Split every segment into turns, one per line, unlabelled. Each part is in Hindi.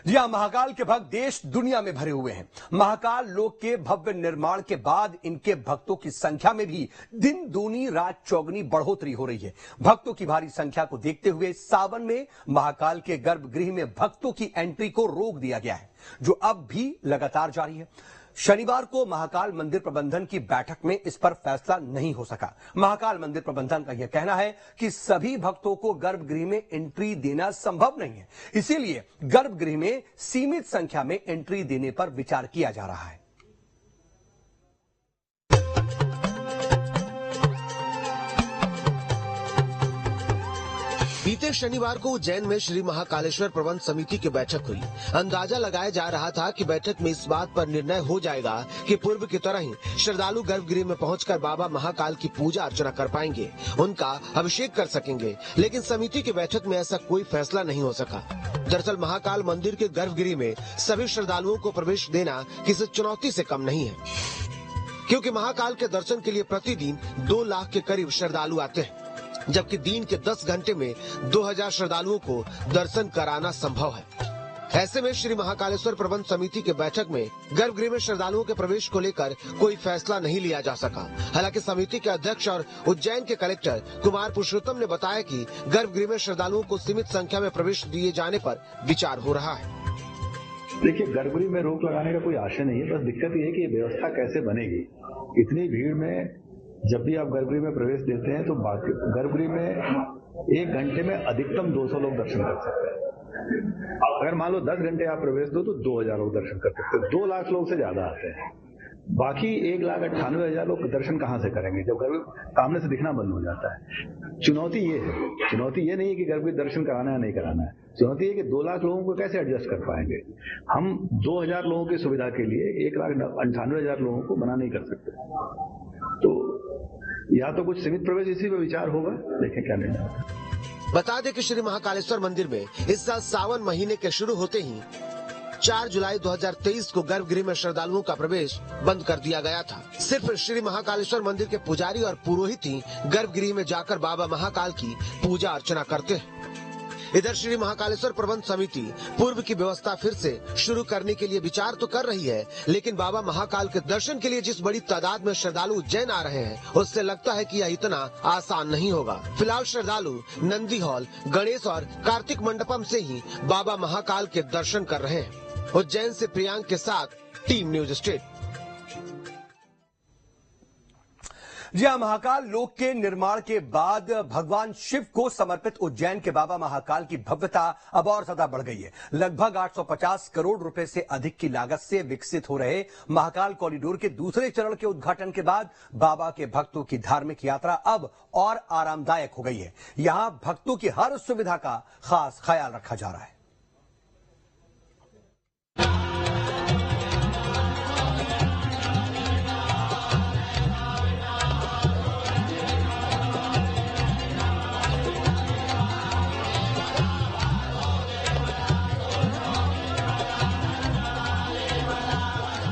जी हाँ, महाकाल के भक्त देश दुनिया में भरे हुए हैं। महाकाल लोक के भव्य निर्माण के बाद इनके भक्तों की संख्या में भी दिन दूनी रात चौगुनी बढ़ोतरी हो रही है। भक्तों की भारी संख्या को देखते हुए सावन में महाकाल के गर्भगृह में भक्तों की एंट्री को रोक दिया गया है, जो अब भी लगातार जारी है। शनिवार को महाकाल मंदिर प्रबंधन की बैठक में इस पर फैसला नहीं हो सका। महाकाल मंदिर प्रबंधन का यह कहना है कि सभी भक्तों को गर्भगृह में एंट्री देना संभव नहीं है, इसीलिए गर्भगृह में सीमित संख्या में एंट्री देने पर विचार किया जा रहा है।
बीते शनिवार को उज्जैन में श्री महाकालेश्वर प्रबंध समिति की बैठक हुई। अंदाजा लगाया जा रहा था कि बैठक में इस बात पर निर्णय हो जाएगा कि पूर्व की तरह ही श्रद्धालु गर्भगृह में पहुंचकर बाबा महाकाल की पूजा अर्चना कर पाएंगे, उनका अभिषेक कर सकेंगे। लेकिन समिति की बैठक में ऐसा कोई फैसला नहीं हो सका। दरअसल महाकाल मंदिर के गर्भगृह में सभी श्रद्धालुओं को प्रवेश देना किसी चुनौती से कम नहीं है, क्योंकि महाकाल के दर्शन के लिए प्रतिदिन 2 लाख के करीब श्रद्धालु आते हैं, जबकि दिन के 10 घंटे में 2000 श्रद्धालुओं को दर्शन कराना संभव है। ऐसे में श्री महाकालेश्वर प्रबंध समिति की बैठक में गर्भगृह में श्रद्धालुओं के प्रवेश को लेकर कोई फैसला नहीं लिया जा सका। हालांकि समिति के अध्यक्ष और उज्जैन के कलेक्टर कुमार पुरुषोत्तम ने बताया कि गर्भगृह में श्रद्धालुओं को सीमित संख्या में प्रवेश दिए जाने पर विचार हो रहा है।
देखिए, गर्भगृह में रोक लगाने का कोई आशय नहीं है, बस दिक्कत ये है कि ये व्यवस्था कैसे बनेगी। इतनी भीड़ में जब भी आप गर्भगृह में प्रवेश देते हैं तो गर्भगृह में 1 घंटे में अधिकतम 200 लोग दर्शन कर सकते हैं। अगर मान लो 10 घंटे आप प्रवेश दो तो 2000 लोग दर्शन कर सकते हैं। 2 लाख लोग से ज्यादा आते हैं, बाकी 1,98,000 लोग दर्शन कहाँ से करेंगे जब गर्भगृह सामने से दिखना बंद हो जाता है। चुनौती ये है, चुनौती ये नहीं है कि गर्भगृह दर्शन कराना है नहीं कराना है, चुनौती है कि 2 लाख लोगों को कैसे एडजस्ट कर पाएंगे। हम 2000 लोगों की सुविधा के लिए 1,98,000 लोगों को मना नहीं कर सकते। तो या तो कुछ सीमित प्रवेश इसी पे विचार होगा, देखें क्या निर्णय होगा।
बता दें कि श्री महाकालेश्वर मंदिर में इस साल सावन महीने के शुरू होते ही 4 जुलाई 2023 को गर्भगृह में श्रद्धालुओं का प्रवेश बंद कर दिया गया था। सिर्फ श्री महाकालेश्वर मंदिर के पुजारी और पुरोहित ही गर्भगृह में जाकर बाबा महाकाल की पूजा अर्चना करते हैं। इधर श्री महाकालेश्वर प्रबंध समिति पूर्व की व्यवस्था फिर से शुरू करने के लिए विचार तो कर रही है, लेकिन बाबा महाकाल के दर्शन के लिए जिस बड़ी तादाद में श्रद्धालु उज्जैन आ रहे हैं, उससे लगता है कि यह इतना आसान नहीं होगा। फिलहाल श्रद्धालु नंदी हॉल, गणेश और कार्तिक मंडपम से ही बाबा महाकाल के दर्शन कर रहे हैं। उज्जैन से प्रियांक के साथ टीम न्यूज स्टेट।
जी हाँ, महाकाल लोक के निर्माण के बाद भगवान शिव को समर्पित उज्जैन के बाबा महाकाल की भव्यता अब और ज्यादा बढ़ गई है। लगभग 850 करोड़ रुपए से अधिक की लागत से विकसित हो रहे महाकाल कॉरिडोर के दूसरे चरण के उद्घाटन के बाद बाबा के भक्तों की धार्मिक यात्रा अब और आरामदायक हो गई है। यहां भक्तों की हर सुविधा का खास ख्याल रखा जा रहा है।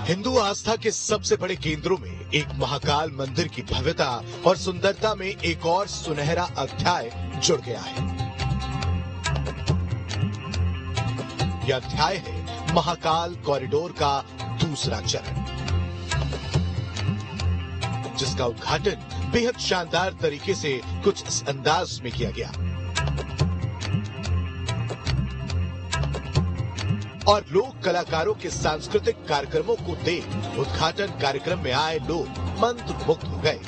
हिंदू आस्था के सबसे बड़े केंद्रों में एक महाकाल मंदिर की भव्यता और सुंदरता में एक और सुनहरा अध्याय जुड़ गया है। यह अध्याय है महाकाल कॉरिडोर का दूसरा चरण, जिसका उद्घाटन बेहद शानदार तरीके से कुछ इस अंदाज में किया गया और लोक कलाकारों के सांस्कृतिक कार्यक्रमों को देख उद्घाटन कार्यक्रम में आए लोग मंत्रमुग्ध हो गए।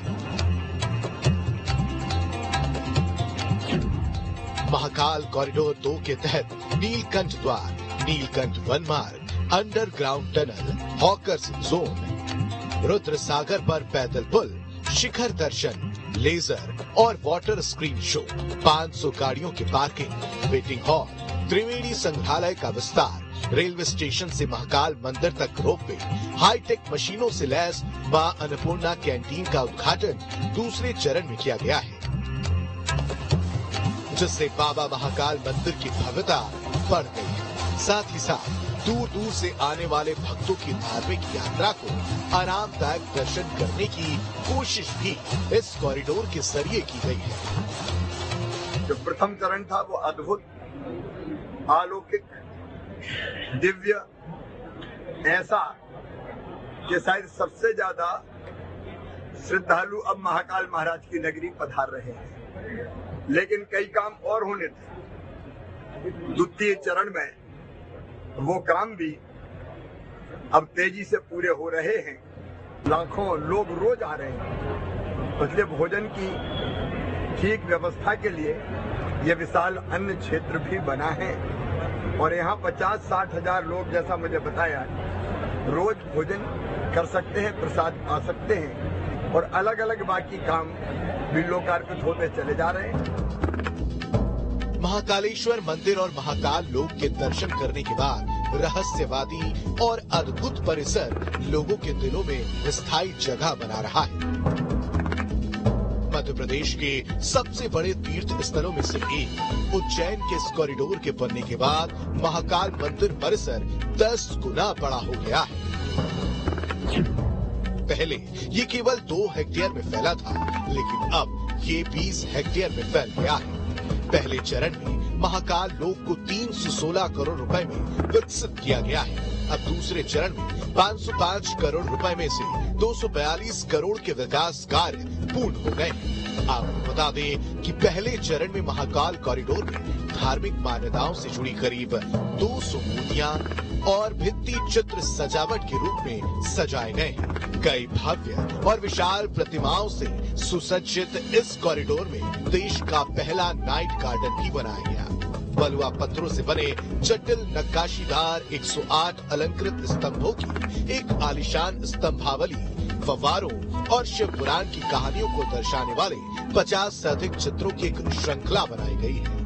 महाकाल कॉरिडोर 2 के तहत नीलकंठ द्वार, नीलकंठ वन मार्ग, underground tunnel, hawkers zone, Rudra Sagar पर पैदल पुल, शिखर दर्शन, लेजर और वाटर स्क्रीन शो, 500 गाड़ियों की पार्किंग, वेटिंग हॉल, त्रिवेणी संग्रहालय का विस्तार, रेलवे स्टेशन से महाकाल मंदिर तक रोपवे, हाईटेक मशीनों से लैस मां अन्नपूर्णा कैंटीन का उद्घाटन दूसरे चरण में किया गया है, जिससे बाबा महाकाल मंदिर की भव्यता बढ़ गई है। साथ ही साथ दूर दूर से आने वाले भक्तों की धार्मिक यात्रा को आरामदायक दर्शन करने की कोशिश भी इस कॉरिडोर के जरिए की गई है।
जो प्रथम चरण था वो अद्भुत, अलौकिक दिव्य, ऐसा कि शायद सबसे ज्यादा श्रद्धालु अब महाकाल महाराज की नगरी पधार रहे हैं। लेकिन कई काम और होने थे। द्वितीय चरण में वो काम भी अब तेजी से पूरे हो रहे हैं। लाखों लोग रोज आ रहे हैं। इसलिए भोजन की ठीक व्यवस्था के लिए ये विशाल अन्न क्षेत्र भी बना है और यहाँ 50-60 हजार लोग, जैसा मुझे बताया, रोज भोजन कर सकते हैं, प्रसाद पा सकते हैं और अलग अलग बाकी काम भी लोकार्पित होते चले जा रहे हैं।
महाकालेश्वर मंदिर और महाकाल लोक के दर्शन करने के बाद रहस्यवादी और अद्भुत परिसर लोगों के दिलों में स्थायी जगह बना रहा है। मध्य प्रदेश के सबसे बड़े तीर्थ स्थलों में से एक उज्जैन के इस कॉरिडोर के बनने के बाद महाकाल मंदिर परिसर 10 गुना बड़ा हो गया है। पहले ये केवल 2 हेक्टेयर में फैला था, लेकिन अब ये 20 हेक्टेयर में फैल गया है। पहले चरण में महाकाल लोक को 316 करोड़ रुपए में विकसित किया गया है। अब दूसरे चरण में 505 करोड़ रुपए में से 242 करोड़ के विकास कार्य पूर्ण हो गए। आपको बता दें कि पहले चरण में महाकाल कॉरिडोर में धार्मिक मान्यताओं से जुड़ी करीब 200 मूर्तियां और भित्ति चित्र सजावट के रूप में सजाए गए हैं। कई भव्य और विशाल प्रतिमाओं से सुसज्जित इस कॉरिडोर में देश का पहला नाइट गार्डन भी बनाया गया। बलुआ पत्थरों से बने जटिल नक्काशीदार 108 अलंकृत स्तंभों की एक आलीशान स्तंभावली, फव्वारों और शिव पुराण की कहानियों को दर्शाने वाले 50 से अधिक चित्रों की एक श्रृंखला बनाई गई है।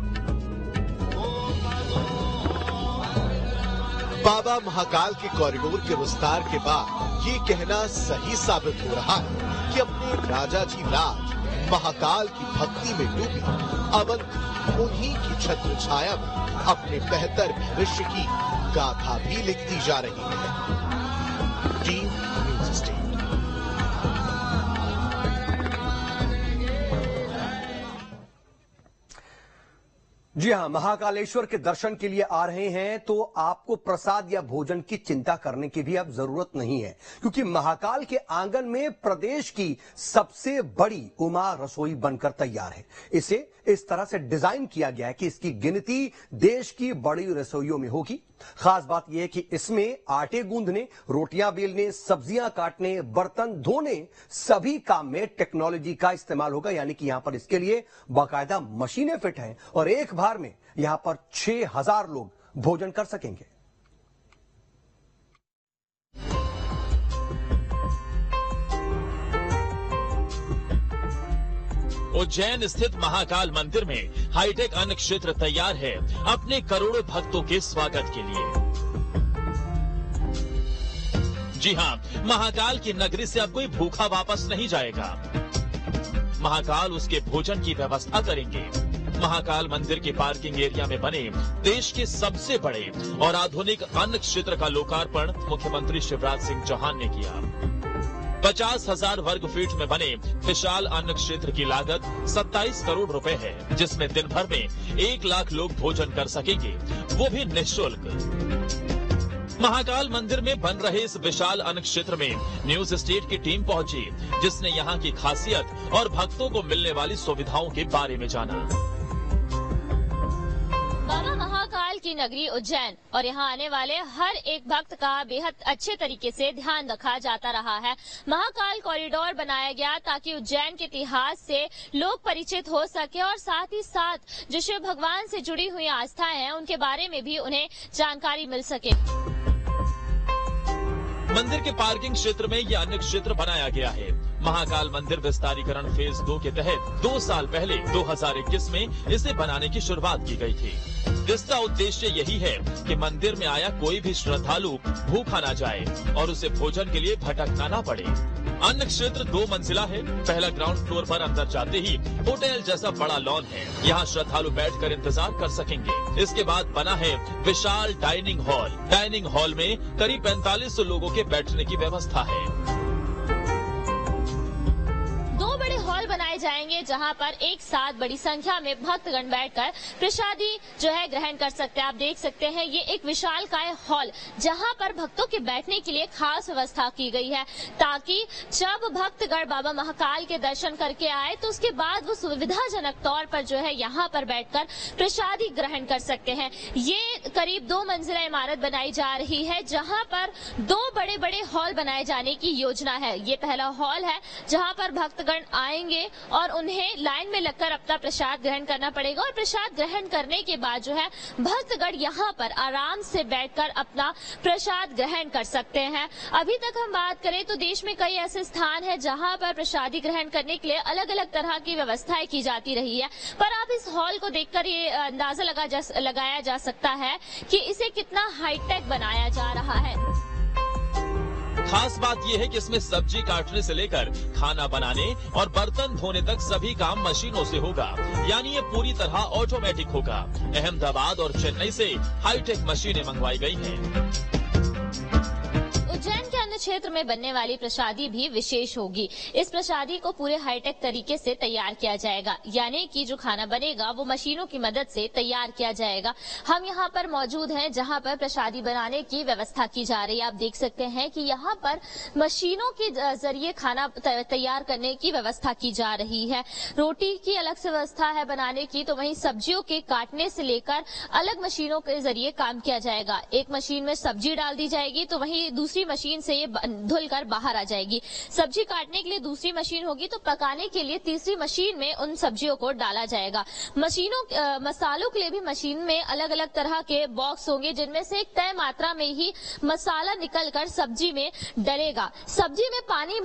बाबा महाकाल के कॉरिडोर के विस्तार के बाद ये कहना सही साबित हो रहा है कि अपने राजा जी राज महाकाल की भक्ति में डूबी अवंती उन्हीं की छत्र छाया में अपने बेहतर भविष्य की गाथा भी लिखती जा रही है। Team news state.
जी हां, महाकालेश्वर के दर्शन के लिए आ रहे हैं तो आपको प्रसाद या भोजन की चिंता करने की भी अब जरूरत नहीं है, क्योंकि महाकाल के आंगन में प्रदेश की सबसे बड़ी उमा रसोई बनकर तैयार है। इसे इस तरह से डिजाइन किया गया है कि इसकी गिनती देश की बड़ी रसोइयों में होगी। खास बात यह है कि इसमें आटे गूंदने, रोटियां बेलने, सब्जियां काटने, बर्तन धोने, सभी काम में टेक्नोलॉजी का इस्तेमाल होगा। यानी कि यहां पर इसके लिए बाकायदा मशीनें फिट हैं और एक बार में यहां पर 6000 लोग भोजन कर सकेंगे।
उज्जैन स्थित महाकाल मंदिर में हाईटेक अन्न क्षेत्र तैयार है अपने करोड़ों भक्तों के स्वागत के लिए। जी हां, महाकाल की नगरी से अब कोई भूखा वापस नहीं जाएगा। महाकाल उसके भोजन की व्यवस्था करेंगे। महाकाल मंदिर के पार्किंग एरिया में बने देश के सबसे बड़े और आधुनिक अन्न क्षेत्र का लोकार्पण मुख्यमंत्री शिवराज सिंह चौहान ने किया। 50,000 वर्ग फीट में बने विशाल अन्न क्षेत्र की लागत 27 करोड़ रुपए है, जिसमें दिन भर में 1 लाख लोग भोजन कर सकेंगे, वो भी निःशुल्क। महाकाल मंदिर में बन रहे इस विशाल अन्न क्षेत्र में न्यूज स्टेट की टीम पहुंची, जिसने यहाँ की खासियत और भक्तों को मिलने वाली सुविधाओं के बारे में जाना।
बाबा महाकाल की नगरी उज्जैन और यहाँ आने वाले हर एक भक्त का बेहद अच्छे तरीके से ध्यान रखा जाता रहा है। महाकाल कॉरिडोर बनाया गया ताकि उज्जैन के इतिहास से लोग परिचित हो सके और साथ ही साथ जो शिव भगवान से जुड़ी हुई आस्थाएं हैं उनके बारे में भी उन्हें जानकारी मिल सके।
मंदिर के पार्किंग क्षेत्र में यह अन्न क्षेत्र बनाया गया है। महाकाल मंदिर विस्तारीकरण फेज 2 के तहत 2 साल पहले 2021 में इसे बनाने की शुरुआत की गई थी। इसका उद्देश्य यही है कि मंदिर में आया कोई भी श्रद्धालु भूखा न जाए और उसे भोजन के लिए भटकना न पड़े। अन्न क्षेत्र 2 मंजिला है। पहला ग्राउंड फ्लोर पर अंदर जाते ही होटल जैसा बड़ा लॉन है, यहाँ श्रद्धालु बैठकर इंतजार कर सकेंगे। इसके बाद बना है विशाल डाइनिंग हॉल। डाइनिंग हॉल में करीब 4500 लोगों के बैठने की व्यवस्था है।
2 बड़े हॉल बनाए जाएंगे बनाएंगे जहां पर एक साथ बड़ी संख्या में भक्तगण बैठकर प्रसादी जो है ग्रहण कर सकते हैं। आप देख सकते हैं ये एक विशालकाय हॉल जहां पर भक्तों के बैठने के लिए खास व्यवस्था की गई है, ताकि जब भक्तगण बाबा महाकाल के दर्शन करके आए तो उसके बाद वो सुविधाजनक तौर पर जो है यहाँ पर बैठकर प्रसादी ग्रहण कर सकते हैं। ये करीब 2 मंजिला इमारत बनाई जा रही है जहां पर 2 बड़े बड़े हॉल बनाए जाने की योजना है। ये पहला हॉल है जहां पर भक्तगण आएंगे और उन्हें लाइन में लगकर अपना प्रसाद ग्रहण करना पड़ेगा और प्रसाद ग्रहण करने के बाद जो है भक्तगण यहाँ पर आराम से बैठकर अपना प्रसाद ग्रहण कर सकते हैं। अभी तक हम बात करें तो देश में कई ऐसे स्थान हैं जहां पर प्रसादी ग्रहण करने के लिए अलग अलग तरह की व्यवस्थाएं की जाती रही है, पर आप इस हॉल को देखकर ये अंदाजा लगाया जा सकता है कि इसे कितना हाईटेक बनाया जा रहा है।
खास बात यह है कि इसमें सब्जी काटने से लेकर खाना बनाने और बर्तन धोने तक सभी काम मशीनों से होगा, यानी ये पूरी तरह ऑटोमेटिक होगा। अहमदाबाद और चेन्नई से हाईटेक मशीनें मंगवाई गई हैं।
उज्जैन के अन्य क्षेत्र में बनने वाली प्रसादी भी विशेष होगी। इस प्रसादी को पूरे हाईटेक तरीके से तैयार किया जाएगा, यानी कि जो खाना बनेगा वो मशीनों की मदद से तैयार किया जाएगा। हम यहाँ पर मौजूद हैं जहाँ पर प्रसादी बनाने की व्यवस्था की जा रही है। आप देख सकते हैं कि यहाँ पर मशीनों के जरिए खाना तैयार करने की व्यवस्था की जा रही है। रोटी की अलग से व्यवस्था है बनाने की, तो वहीं सब्जियों के काटने से लेकर अलग मशीनों के जरिए काम किया जाएगा। एक मशीन में सब्जी डाल दी जाएगी तो वहीं दूसरी मशीन से ये धुलकर बाहर आ जाएगी। सब्जी काटने के लिए दूसरी मशीन होगी तो पकाने के लिए तीसरी मशीन में उन सब्जियों को डाला जाएगा। मसालों के लिए भी मशीन में अलग अलग तरह के बॉक्स होंगे जिनमें से एक तय मात्रा में ही मसाला निकलकर सब्जी में डलेगा। सब्जी में पानी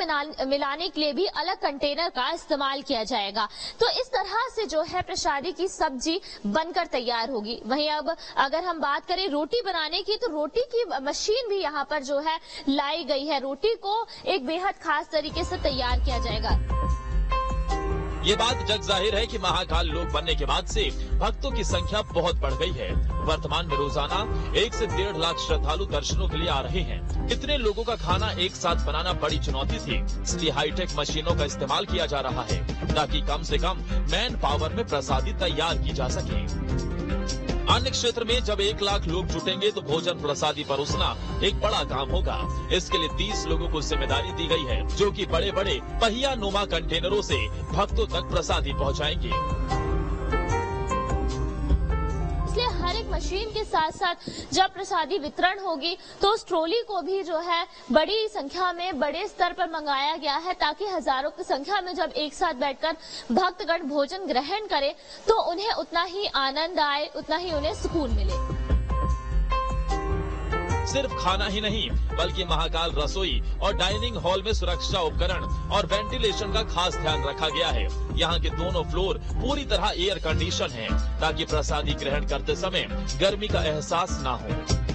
मिलाने के लिए भी अलग कंटेनर का इस्तेमाल किया जाएगा। तो इस तरह से जो है प्रसादी की सब्जी बनकर तैयार होगी। वहीं अब अगर हम बात करें रोटी बनाने की, तो रोटी की मशीन भी यहाँ पर जो है लाई गई है। रोटी को एक बेहद खास तरीके से तैयार किया जाएगा।
ये बात जग जाहिर है कि महाकाल लोक बनने के बाद से भक्तों की संख्या बहुत बढ़ गई है। वर्तमान में रोजाना 1 से 1.5 लाख श्रद्धालु दर्शनों के लिए आ रहे हैं। इतने लोगों का खाना एक साथ बनाना बड़ी चुनौती थी, इसलिए हाईटेक मशीनों का इस्तेमाल किया जा रहा है ताकि कम से कम मैन पावर में प्रसादी तैयार की जा सके। अन्य क्षेत्र में जब 1 लाख लोग जुटेंगे तो भोजन प्रसादी परोसना एक बड़ा काम होगा। इसके लिए 30 लोगों को जिम्मेदारी दी गई है जो कि बड़े बड़े पहिया नुमा कंटेनरों से भक्तों तक प्रसादी पहुंचाएंगे।
इसलिए हर एक मशीन के साथ साथ जब प्रसादी वितरण होगी तो उस ट्रॉली को भी जो है बड़ी संख्या में बड़े स्तर पर मंगाया गया है, ताकि हजारों की संख्या में जब एक साथ बैठकर भक्तगण भोजन ग्रहण करें तो उन्हें उतना ही आनंद आए, उतना ही उन्हें सुकून मिले।
सिर्फ खाना ही नहीं बल्कि महाकाल रसोई और डाइनिंग हॉल में सुरक्षा उपकरण और वेंटिलेशन का खास ध्यान रखा गया है। यहाँ के दोनों फ्लोर पूरी तरह एयर कंडीशन हैं ताकि प्रसादी ग्रहण करते समय गर्मी का एहसास ना हो।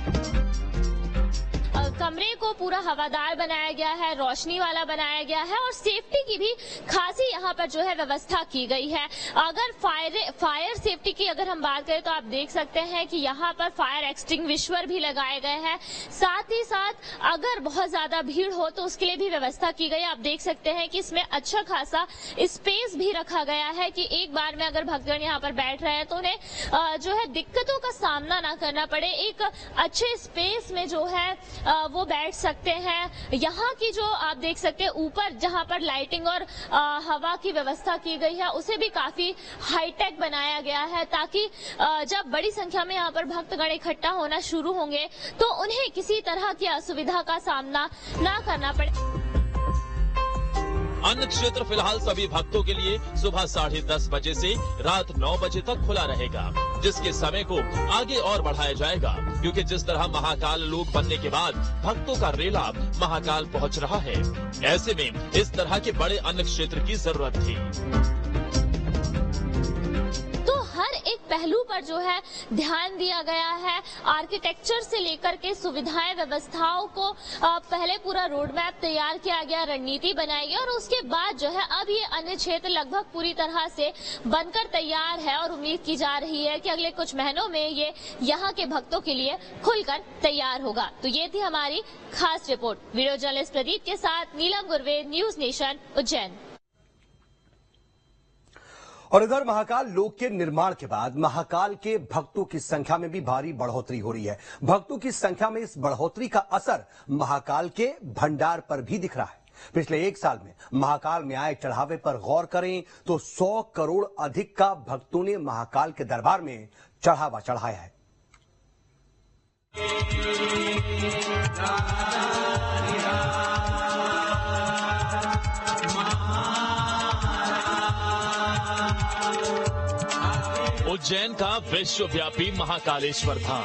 कमरे को पूरा हवादार बनाया गया है, रोशनी वाला बनाया गया है और सेफ्टी की भी खासी यहाँ पर जो है व्यवस्था की गई है। अगर फायर सेफ्टी की अगर हम बात करें तो आप देख सकते हैं कि यहाँ पर फायर एक्सटिंग्विशर भी लगाए गए हैं। साथ ही साथ अगर बहुत ज्यादा भीड़ हो तो उसके लिए भी व्यवस्था की गई है। आप देख सकते हैं कि इसमें अच्छा खासा स्पेस भी रखा गया है कि एक बार में अगर भक्तगण यहाँ पर बैठ रहे हैं तो उन्हें जो है दिक्कतों का सामना ना करना पड़े। एक अच्छे स्पेस में जो है वो बैठ सकते हैं। यहाँ की जो आप देख सकते हैं ऊपर जहाँ पर लाइटिंग और हवा की व्यवस्था की गई है उसे भी काफी हाईटेक बनाया गया है, ताकि जब बड़ी संख्या में यहाँ पर भक्तगण इकट्ठा होना शुरू होंगे तो उन्हें किसी तरह की असुविधा का सामना ना करना पड़े।
अन्य क्षेत्र फिलहाल सभी भक्तों के लिए सुबह 10:30 बजे से रात 9 बजे तक खुला रहेगा, जिसके समय को आगे और बढ़ाया जाएगा क्योंकि जिस तरह महाकाल लोक बनने के बाद भक्तों का रेला महाकाल पहुंच रहा है, ऐसे में इस तरह के बड़े अन्य क्षेत्र की जरूरत थी।
हर एक पहलू पर जो है ध्यान दिया गया है। आर्किटेक्चर से लेकर के सुविधाएं व्यवस्थाओं को पहले पूरा रोड मैप तैयार किया गया, रणनीति बनाई गई और उसके बाद जो है अब ये अन्य क्षेत्र लगभग पूरी तरह से बनकर तैयार है और उम्मीद की जा रही है कि अगले कुछ महीनों में ये यहाँ के भक्तों के लिए खुलकर तैयार होगा। तो ये थी हमारी खास रिपोर्ट। वीडियो जर्नलिस्ट प्रदीप के साथ नीलम गुरवे, न्यूज नेशन, उज्जैन।
और इधर महाकाल लोक के निर्माण के बाद महाकाल के भक्तों की संख्या में भी भारी बढ़ोतरी हो रही है। भक्तों की संख्या में इस बढ़ोतरी का असर महाकाल के भंडार पर भी दिख रहा है। पिछले एक साल में महाकाल में आए चढ़ावे पर गौर करें तो 100 करोड़ अधिक का भक्तों ने महाकाल के दरबार में चढ़ावा चढ़ाया है।
उज्जैन का विश्वव्यापी महाकालेश्वर धाम,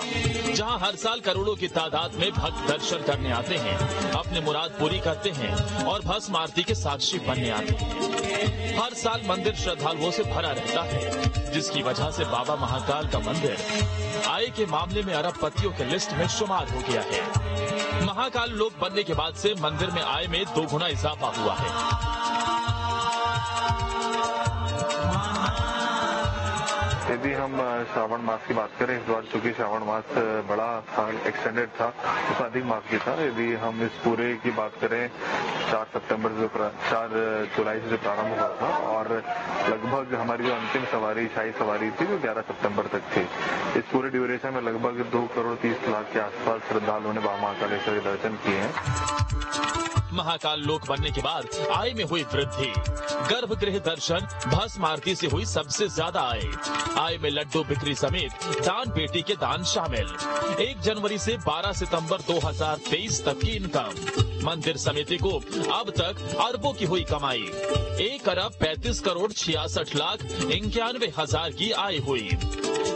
जहां हर साल करोड़ों की तादाद में भक्त दर्शन करने आते हैं, अपनी मुराद पूरी करते हैं और भस्म आरती के साक्षी बनने आते हैं। हर साल मंदिर श्रद्धालुओं से भरा रहता है, जिसकी वजह से बाबा महाकाल का मंदिर आय के मामले में अरबपतियों के लिस्ट में शुमार हो गया है। महाकाल लोक बनने के बाद से मंदिर में आय में 2 गुना इजाफा हुआ है।
यदि हम श्रावण मास की बात करें, इस बार चूंकि श्रावण मास बड़ा था, एक्सटेंडेड था, उसमें अधिक मास की था। यदि हम इस पूरे की बात करें 4 जुलाई से जो प्रारंभ हुआ था और लगभग हमारी जो अंतिम सवारी शाही सवारी थी वो 11 सितंबर तक थी। इस पूरे ड्यूरेशन में लगभग 2 करोड़ 30 लाख के आसपास श्रद्धालुओं ने बाबा महाकालेश्वर के दर्शन किए हैं।
महाकाल लोक बनने के बाद आय में हुई वृद्धि, गर्भगृह दर्शन, भस्म आरती से हुई सबसे ज्यादा आय में लड्डू बिक्री समेत दान पेटी के दान शामिल। 1 जनवरी से 12 सितंबर 2023 तक की इनकम, मंदिर समिति को अब तक अरबों की हुई कमाई। 1 अरब 35 करोड़ 66 लाख 91 हजार की आय हुई।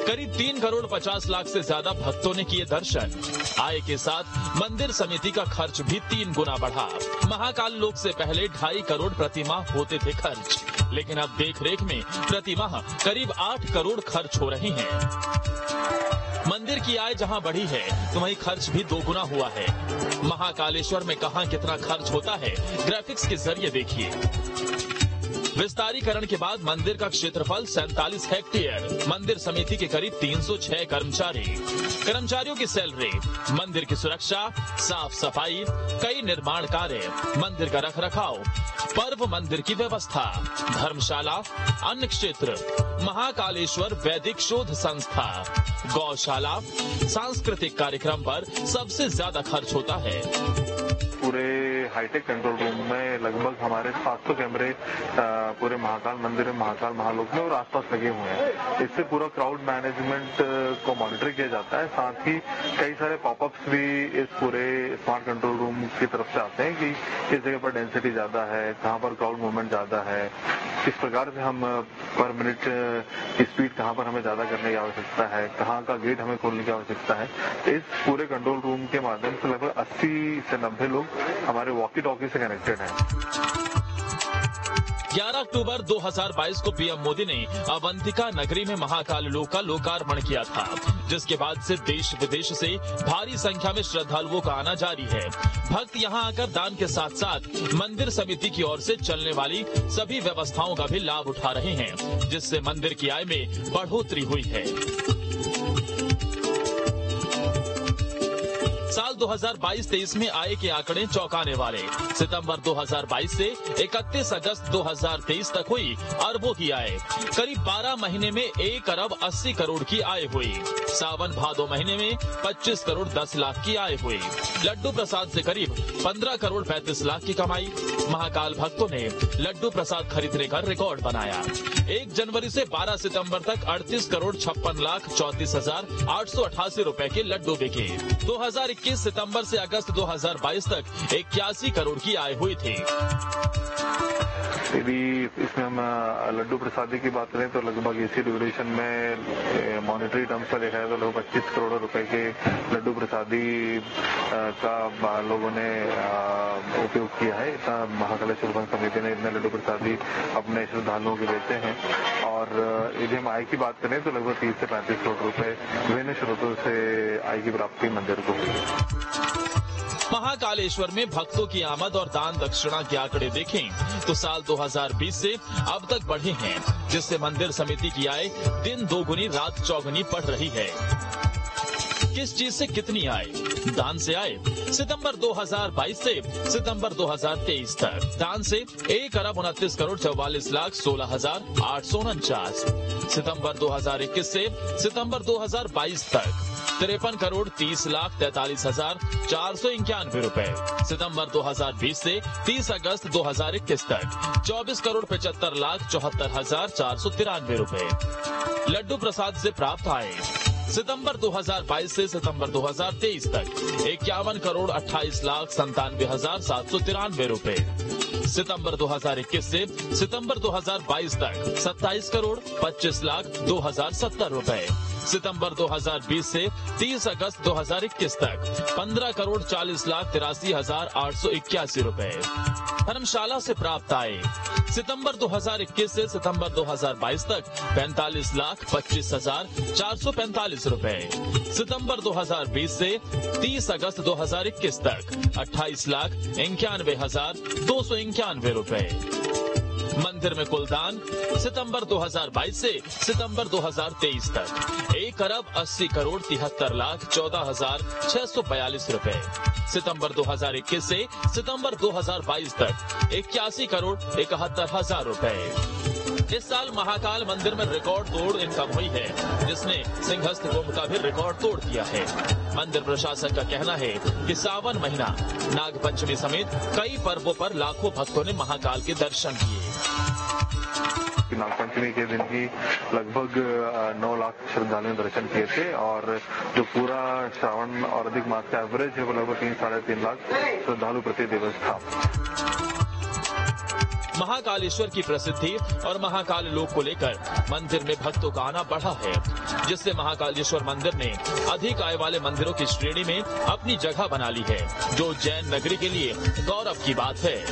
करीब 3 करोड़ 50 लाख से ज्यादा भक्तों ने किए दर्शन। आय के साथ मंदिर समिति का खर्च भी 3 गुना बढ़ा। महाकाल लोक से पहले 2.5 करोड़ प्रतिमाह होते थे खर्च, लेकिन अब देख रेख में प्रतिमाह करीब 8 करोड़ खर्च हो रहे हैं। मंदिर की आय जहां बढ़ी है तो वहीं खर्च भी 2 गुना हुआ है। महाकालेश्वर में कहां कितना खर्च होता है, ग्राफिक्स के जरिए देखिए। विस्तारीकरण के बाद मंदिर का क्षेत्रफल 47 हेक्टेयर, मंदिर समिति के करीब 306 कर्मचारियों की सैलरी, मंदिर की सुरक्षा, साफ सफाई, कई निर्माण कार्य, मंदिर का रखरखाव, पर्व मंदिर की व्यवस्था, धर्मशाला, अन्न क्षेत्र, महाकालेश्वर वैदिक शोध संस्था, गौशाला, सांस्कृतिक कार्यक्रम पर सबसे ज्यादा खर्च होता है।
पूरे हाईटेक कंट्रोल रूम में लगभग हमारे 700 कैमरे पूरे महाकाल मंदिर में, महाकाल महालोक में और आसपास लगे हुए हैं। इससे पूरा क्राउड मैनेजमेंट को मॉनिटर किया जाता है। साथ ही कई सारे पॉपअप्स भी इस पूरे स्मार्ट कंट्रोल रूम की तरफ से आते हैं कि किस जगह पर डेंसिटी ज्यादा है, कहाँ पर क्राउड मूवमेंट ज्यादा है, किस प्रकार से हम पर मिनट की स्पीड कहाँ पर हमें ज्यादा करने की आवश्यकता है, कहाँ का गेट हमें खोलने की आवश्यकता है। तो इस पूरे कंट्रोल रूम के माध्यम से लगभग 80 से 90 लोग हमारे वॉकी टॉकी से कनेक्टेड हैं।
11 अक्टूबर 2022 को पीएम मोदी ने अवंतिका नगरी में महाकाल लोक का लोकार्पण किया था, जिसके बाद से देश विदेश से भारी संख्या में श्रद्धालुओं का आना जारी है। भक्त यहां आकर दान के साथ साथ मंदिर समिति की ओर से चलने वाली सभी व्यवस्थाओं का भी लाभ उठा रहे हैं, जिससे मंदिर की आय में बढ़ोतरी हुई है। साल 2022-23 में आय के आंकड़े चौंकाने वाले। सितंबर 2022 से 31 अगस्त 2023 तक हुई अरबों की आय। करीब 12 महीने में 1 अरब 80 करोड़ की आय हुई। सावन भादो महीने में 25 करोड़ 10 लाख की आय हुई। लड्डू प्रसाद से करीब 15 करोड़ 35 लाख की कमाई। महाकाल भक्तों ने लड्डू प्रसाद खरीदने का रिकॉर्ड बनाया। 1 जनवरी से 12 सितंबर तक 38 करोड़ 56 लाख 34 हजार 888 रुपए के लड्डू बिके। 2021 सितंबर से अगस्त 2022 तक 81 करोड़ की आय हुई थी।
यदि इसमें हम लड्डू प्रसादी की बात करें तो लगभग इसी ड्यूरेशन में मॉनेटरी टर्म्स में देखा है तो लगभग 25 करोड़ रुपए के लड्डू प्रसादी का लोगों ने उपयोग किया है। इतना महाकालेश्वर भवन समिति ने इतने लड्डू प्रसादी अपने श्रद्धालुओं के देते हैं। और यदि हम आय की बात करें तो लगभग 30 से 35 करोड़ रुपए विभिन्न स्रोतों से आय की प्राप्ति मंदिर को हुई।
महाकालेश्वर में भक्तों की आमद और दान दक्षिणा के आंकड़े देखें तो साल 2020 से अब तक बढ़े हैं, जिससे मंदिर समिति की आय दिन दोगुनी रात चौगुनी बढ़ रही है। किस चीज से कितनी आय? दान से आय। सितंबर 2022 से सितंबर 2023 तक दान से 1,38,44,16,849। सितंबर 2021 से सितंबर 2022 तक 53,30,43,491 रुपए। सितंबर 2020 से 30 अगस्त 2021 तक 24,75,74,493 रुपए। लड्डू प्रसाद से प्राप्त आय सितंबर 2022 से सितंबर 2023 तक 51,28,97,793 रुपए। सितंबर 2021 से सितंबर 2022 तक 27,25,02,070 रुपए। सितंबर 2020 से 30 अगस्त 2021 तक 15,40,83,881 रुपए। धर्मशाला से प्राप्त आय सितंबर 2021 से सितंबर 2022 तक 45,25,445 रुपए। सितंबर 2020 से 30 अगस्त 2021 तक 28,91,291 रुपए। मंदिर में कुल दान सितंबर 2022 से सितंबर 2023 तक 1,80,73,14,642 रुपए। सितंबर 2021 से सितंबर 2022 तक 81,71,000 रुपए। इस साल महाकाल मंदिर में रिकॉर्ड तोड़ इनकम हुई है, जिसने सिंहस्थ कुंभ का भी रिकॉर्ड तोड़ दिया है। मंदिर प्रशासन का कहना है कि सावन महीना, नाग पंचमी समेत कई पर्वों पर लाखों भक्तों ने महाकाल के दर्शन किए।
नागपंचमी के दिन ही लगभग 9 लाख श्रद्धालुओं ने दर्शन किए थे और जो पूरा श्रावण और अधिक मास का एवरेज है वो लगभग 3-3.5 लाख श्रद्धालु प्रति दिवस था।
महाकालेश्वर की प्रसिद्धि और महाकाल लोक को लेकर मंदिर में भक्तों का आना बढ़ा है, जिससे महाकालेश्वर मंदिर ने अधिक आय वाले मंदिरों की श्रेणी में अपनी जगह बना ली है, जो उज्जैन नगरी के लिए गौरव की बात है।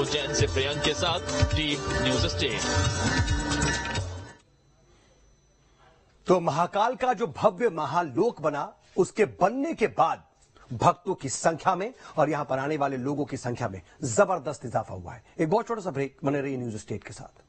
उज्जैन से प्रियंक के साथ टीम न्यूज स्टेट।
तो महाकाल का जो भव्य महालोक बना, उसके बनने के बाद भक्तों की संख्या में और यहां पर आने वाले लोगों की संख्या में जबरदस्त इजाफा हुआ है। एक बहुत छोटा सा ब्रेक, बने रहिए न्यूज स्टेट के साथ।